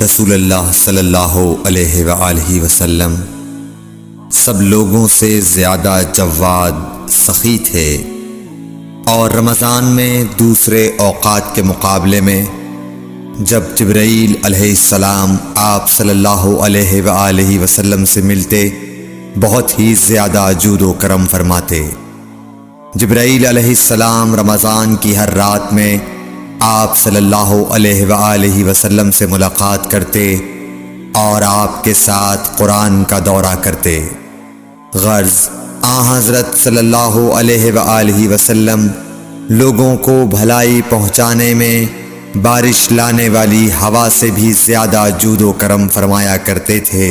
रसूलुल्लाह सल्लल्लाहु अलैहि वसल्लम सब लोगों से ज़्यादा जव्वाद सखी थे और रमज़ान में दूसरे औक़ात के मुकाबले में जब जिब्राईल अलैहिस्सलाम आप सल्लल्लाहु अलैहि वसल्लम से मिलते बहुत ही ज़्यादा जूद व करम फरमाते। जिब्राईल अलैहिस्सलाम रमज़ान की हर रात में आप सल्लल्लाहु अलैहि वसल्लम से मुलाकात करते और आपके साथ कुरान का दौरा करते। गर्ज़ हज़रत सल्लल्लाहु अलैहि वसल्लम लोगों को भलाई पहुँचाने में बारिश लाने वाली हवा से भी ज़्यादा जूद व करम फरमाया करते थे।